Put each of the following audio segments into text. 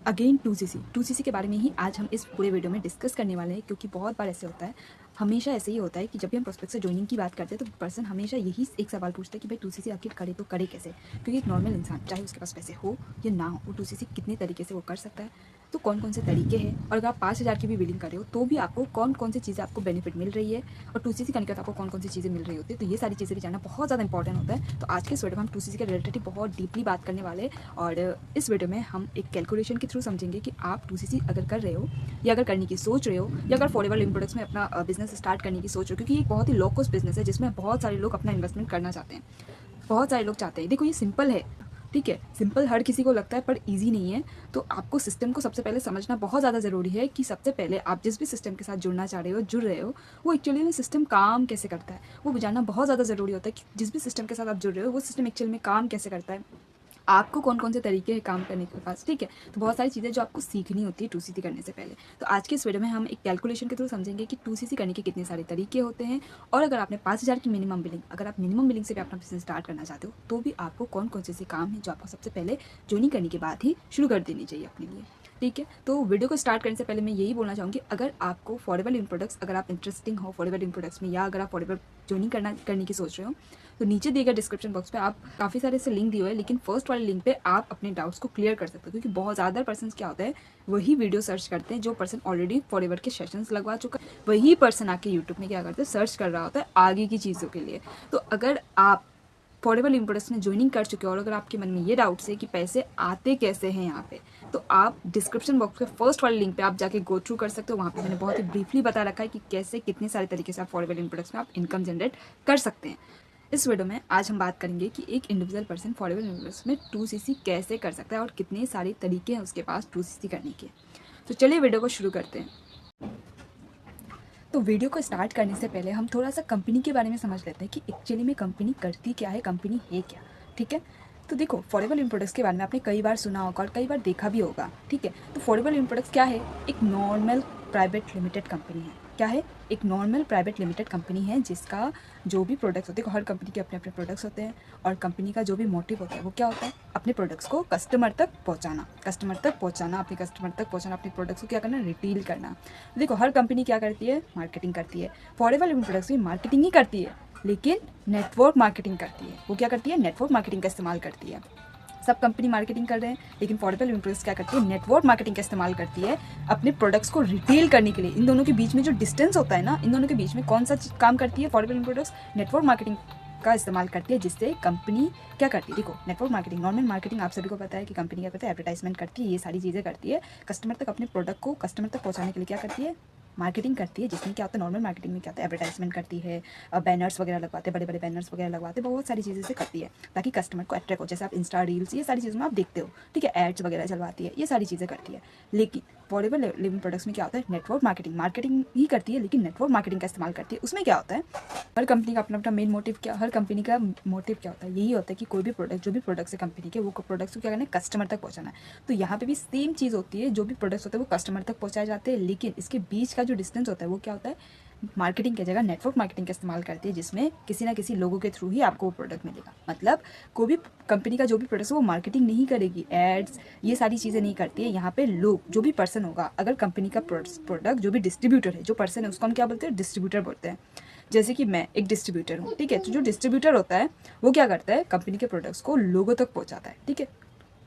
Again 2CC के बारे में ही आज हम इस पूरे वीडियो में डिस्कस करने वाले हैं, क्योंकि बहुत बार ऐसे होता है, हमेशा ऐसे ही होता है कि जब भी हम प्रोस्पेक्ट से ज्वाइनिंग की बात करते हैं तो पर्सन हमेशा यही एक सवाल पूछता है कि भाई 2CC आखिर करे तो करे कैसे। क्योंकि एक नॉर्मल इंसान चाहे उसके पास पैसे हो या ना हो, वो 2CC कितने तरीके से वो कर सकता है। तो कौन कौन से तरीके हैं, और अगर आप 5,000 की भी बिलिंग कर रहे हो तो भी आपको कौन कौन सी चीज़ें आपको बेनिफिट मिल रही है, और 2CC करने के बाद आपको कौन कौन सी चीज़ें मिल रही होती है। तो ये सारी चीज़ें भी जानना बहुत ज़्यादा इंपॉर्टेंट होता है। तो आज के इस वीडियो में हम 2CC के रिलेटेड बहुत डीपली बात करने वाले हैं, और इस वीडियो में हम एक कैलकुलेशन के थ्रू समझेंगे कि आप 2CC अगर कर रहे हो या अगर करने की सोच रहे हो, या अगर फॉरएवर लिविंग प्रोडक्ट्स में अपना बिजनेस स्टार्ट करने की सोच रहे हो, क्योंकि ये एक बहुत ही लो कॉस्ट बिजनेस है जिसमें बहुत सारे लोग अपना इन्वेस्टमेंट करना चाहते हैं। बहुत सारे लोग चाहते हैं, देखो ये सिंपल है, ठीक है, सिंपल हर किसी को लगता है पर इजी नहीं है। तो आपको सिस्टम को सबसे पहले समझना बहुत ज़्यादा ज़रूरी है कि सबसे पहले आप जिस भी सिस्टम के साथ जुड़ना चाह रहे हो, जुड़ रहे हो, वो एक्चुअली में सिस्टम काम कैसे करता है वो जानना बहुत ज़्यादा ज़रूरी होता है कि जिस भी सिस्टम के साथ आप जुड़ रहे हो वो सिस्टम एक्चुअल में काम कैसे करता है, आपको कौन कौन से तरीके हैं काम करने के पास, ठीक है। तो बहुत सारी चीज़ें जो आपको सीखनी होती है 2CC करने से पहले। तो आज के इस वीडियो में हम एक कैलकुलेशन के थ्रू समझेंगे कि 2CC करने के कितने सारे तरीके होते हैं, और अगर आपने 5,000 की मिनिमम बिलिंग, अगर आप मिनिमम बिलिंग से भी अपना बिजनेस स्टार्ट करना चाहते हो तो भी आपको कौन कौन से काम है जो आपको सबसे पहले ज्वाइनिंग करने के बाद ही शुरू कर देनी चाहिए अपने लिए, ठीक है। तो वीडियो को स्टार्ट करने से पहले मैं यही बोलना चाहूँगी, अगर आपको फॉरएवर लिविंग प्रोडक्ट्स, अगर आप इंटरेस्टिंग हो फॉरएवर लिविंग प्रोडक्ट्स में, या अगर आप फॉरएवर ज्वाइनिंग करने की सोच रहे हो, तो नीचे दिए गए डिस्क्रिप्शन बॉक्स पे आप काफ़ी सारे ऐसे लिंक दिए हुए हैं, लेकिन फर्स्ट वाले लिंक पे आप अपने डाउट्स को क्लियर कर सकते हो। क्योंकि बहुत ज़्यादा पर्सन क्या होता है, वही वीडियो सर्च करते हैं जो पर्सन ऑलरेडी फॉरएवर के सेशंस लगवा चुका है, वही पर्सन आके यूट्यूब में क्या करते हैं, सर्च कर रहा होता है आगे की चीज़ों के लिए। तो अगर आप फॉरएवर लिविंग प्रोडक्ट्स में ज्वाइनिंग कर चुके हो, और अगर आपके मन में ये डाउट्स है कि पैसे आते कैसे हैं यहाँ पे, तो आप डिस्क्रिप्शन बॉक्स के फर्स्ट वाले लिंक पे आप जाके गो थ्रू कर सकते हो। वहाँ पे मैंने बहुत ही ब्रीफली बता रखा है कि कैसे कितने सारे तरीके से आप फॉरएवर लिविंग प्रोडक्ट्स में आप इनकम जनरेट कर सकते हैं। इस वीडियो में आज हम बात करेंगे कि एक इंडिविजुअल पर्सन फॉरएवर यूनिवर्स में 2CC कैसे कर सकता है, और कितने सारे तरीके हैं उसके पास 2CC करने के। तो चलिए वीडियो को शुरू करते हैं। तो वीडियो को स्टार्ट करने से पहले हम थोड़ा सा कंपनी के बारे में समझ लेते हैं कि एक्चुअली में कंपनी करती क्या है, कंपनी है क्या, ठीक है। तो देखो, फॉरएवर लिविंग प्रोडक्ट्स के बारे में आपने कई बार सुना होगा और कई बार देखा भी होगा, ठीक है। तो फॉरएवर लिविंग प्रोडक्ट्स क्या है, एक नॉर्मल प्राइवेट लिमिटेड कंपनी है। क्या है, एक नॉर्मल प्राइवेट लिमिटेड कंपनी है जिसका जो भी प्रोडक्ट्स होते हैं, हर कंपनी के अपने अपने प्रोडक्ट्स होते हैं, और कंपनी का जो भी मोटिव होता है वो क्या होता है, अपने प्रोडक्ट्स को कस्टमर तक पहुंचाना, अपने कस्टमर तक पहुंचाना, अपने प्रोडक्ट्स को क्या करना, रिटेल करना। देखो, हर कंपनी क्या करती है, मार्केटिंग करती है। फॉरएवर लिविंग प्रोडक्ट्स भी मार्केटिंग ही करती है, लेकिन नेटवर्क मार्केटिंग करती है। वो क्या करती है, नेटवर्क मार्केटिंग का इस्तेमाल करती है। सब कंपनी मार्केटिंग कर रहे हैं, लेकिन फॉरएवर लिविंग प्रोडक्ट्स क्या करती है, नेटवर्क मार्केटिंग का इस्तेमाल करती है अपने प्रोडक्ट्स को रिटेल करने के लिए। इन दोनों के बीच में जो डिस्टेंस होता है ना, इन दोनों के बीच में कौन सा काम करती है forever living products, network marketing का इस्तेमाल करती है, जिससे कंपनी क्या करती है, देखो नेटवर्क मार्केटिंग, नॉर्मल मार्केटिंग आप सभी को पता है कि कंपनी क्या करती है, एडवर्टाइजमेंट करती है, ये सारी चीज़ें करती है। कस्टमर तक अपने प्रोडक्ट को कस्टमर तक पहुंचाने के लिए क्या करती है, मार्केटिंग करती है, जिसमें क्या होता है, नॉर्मल मार्केटिंग में क्या होता है, एडवर्टाइजमेंट करती है, बैनर्स वगैरह लगवाते हैं, बड़े बड़े बैनर्स वगैरह लगवाते हैं, बहुत सारी चीज़ें से करती है ताकि कस्टमर को अट्रैक्ट हो। जैसे आप इंस्टा रील्स, ये सारी चीज़ों में आप देखते हो, ठीक है, एड्स वगैरह चलवाती है, ये सारी चीज़ें करती है। लेकिन फॉरएवर लिविंग प्रोडक्ट्स में क्या होता है, नेटवर्क मार्केटिंग ही करती है, लेकिन नेटवर्क मार्केटिंग का इस्तेमाल करती है। उसमें क्या होता है, हर कंपनी का अपना अपना मेन मोटिव क्या, हर कंपनी का मोटिव क्या होता है, यही होता है कि कोई भी प्रोडक्ट, जो भी प्रोडक्ट्स है कंपनी के, वो प्रोडक्ट्स को क्या करना है, कस्टमर तक पहुंचाना है। तो यहाँ पे भी सेम चीज़ होती है, जो भी प्रोडक्ट्स होते हैं वो कस्टमर तक पहुंचाए जाते हैं, लेकिन इसके बीच का जो डिस्टेंस होता है वो क्या होता है, मार्केटिंग की जगह नेटवर्क मार्केटिंग का इस्तेमाल करती है, जिसमें किसी ना किसी लोगों के थ्रू ही आपको वो प्रोडक्ट मिलेगा। मतलब कोई भी कंपनी का जो भी प्रोडक्ट है वो मार्केटिंग नहीं करेगी, एड्स ये सारी चीज़ें नहीं करती है। यहाँ पे लोग, जो भी पर्सन होगा, अगर कंपनी का प्रोडक्ट, जो भी डिस्ट्रीब्यूटर है, जो पर्सन है, उसको हम क्या बोलते हैं, डिस्ट्रीब्यूटर बोलते हैं। जैसे कि मैं एक डिस्ट्रीब्यूटर हूँ, ठीक है। तो जो डिस्ट्रीब्यूटर होता है वो क्या करता है, कंपनी के प्रोडक्ट्स को लोगों तक पहुँचाता है, ठीक है,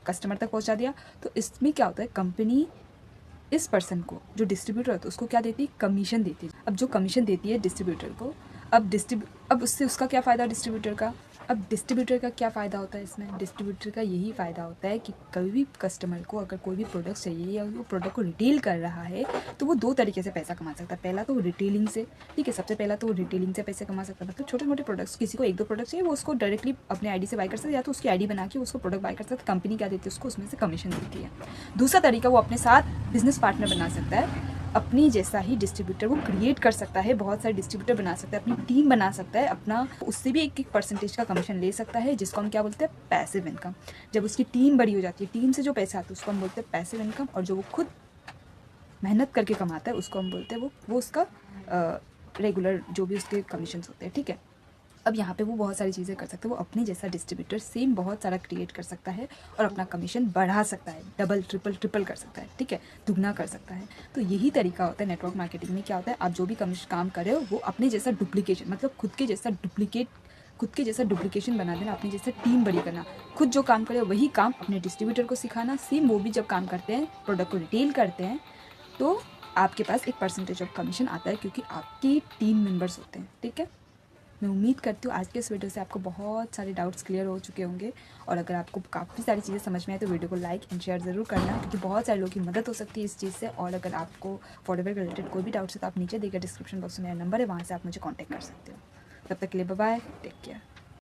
कस्टमर तक पहुँचा दिया। तो इसमें क्या होता है, कंपनी इस पर्सन को, जो डिस्ट्रीब्यूटर होता है, उसको क्या देती है, कमीशन देती है। अब जो कमीशन देती है डिस्ट्रीब्यूटर को, अब उससे उसका क्या फ़ायदा डिस्ट्रीब्यूटर का, अब डिस्ट्रीब्यूटर का क्या फ़ायदा होता है इसमें, डिस्ट्रीब्यूटर का यही फ़ायदा होता है कि कोई भी कस्टमर को अगर कोई भी प्रोडक्ट चाहिए या वो प्रोडक्ट को रिटेल कर रहा है, तो वो दो तरीके से पैसा कमा सकता है। पहला तो रिटेलिंग से, ठीक है, सबसे पहला तो रिटेलिंग से पैसे कमा सकता है। मतलब छोटे मोटे प्रोडक्ट्स, किसी को एक दो प्रोडक्ट चाहिए, वो उसको डायरेक्टली अपने आईडी से बाय कर सकता है, या तो उसकी आईडी बना के उसको प्रोडक्ट बाय कर सकता है। कंपनी क्या देती है उसको, उसमें से कमीशन देती है। दूसरा तरीका, वो अपने साथ बिजनेस पार्टनर बना सकता है, अपनी जैसा ही डिस्ट्रीब्यूटर वो क्रिएट कर सकता है, बहुत सारे डिस्ट्रीब्यूटर बना सकता है, अपनी टीम बना सकता है अपना, उससे भी एक परसेंटेज का कमीशन ले सकता है, जिसको हम क्या बोलते हैं, पैसिव इनकम। जब उसकी टीम बड़ी हो जाती है, टीम से जो पैसे आते हैं उसको हम बोलते हैं पैसिव इनकम, और जो वो खुद मेहनत करके कमाता है उसको हम बोलते हैं वो उसका रेगुलर जो भी उसके कमीशन होते हैं, ठीक है। अब यहाँ पे वो बहुत सारी चीज़ें कर सकता है, वो अपने जैसा डिस्ट्रीब्यूटर सेम बहुत सारा क्रिएट कर सकता है और अपना कमीशन बढ़ा सकता है, डबल ट्रिपल कर सकता है, ठीक है, दुगना कर सकता है। तो यही तरीका होता है नेटवर्क मार्केटिंग में। क्या होता है, आप जो भी काम कर रहे हो वो अपने जैसा डुप्लीकेशन, मतलब खुद के जैसा डुप्लीकेशन बना देना, अपनी जैसा टीम बड़ी करना, खुद जो काम करे वही काम अपने डिस्ट्रीब्यूटर को सिखाना, सेम वो भी जब काम करते हैं, प्रोडक्ट को रिटेल करते हैं, तो आपके पास एक परसेंटेज ऑफ कमीशन आता है क्योंकि आपके टीम मेंबर्स होते हैं, ठीक है। मैं उम्मीद करती हूँ आज के इस वीडियो से आपको बहुत सारे डाउट्स क्लियर हो चुके होंगे, और अगर आपको काफ़ी सारी चीज़ें समझ में आए तो वीडियो को लाइक एंड शेयर ज़रूर करना, क्योंकि बहुत सारे लोगों की मदद हो सकती है इस चीज़ से। और अगर आपको फॉरवर्ड रिलेटेड कोई भी डाउट्स है तो आप नीचे देखिए डिस्क्रिप्शन बॉक्स में मेरा नंबर है, वहाँ से आप मुझे कॉन्टैक्ट कर सकते हो। तब तक के लिए बाय बाय, टेक केयर।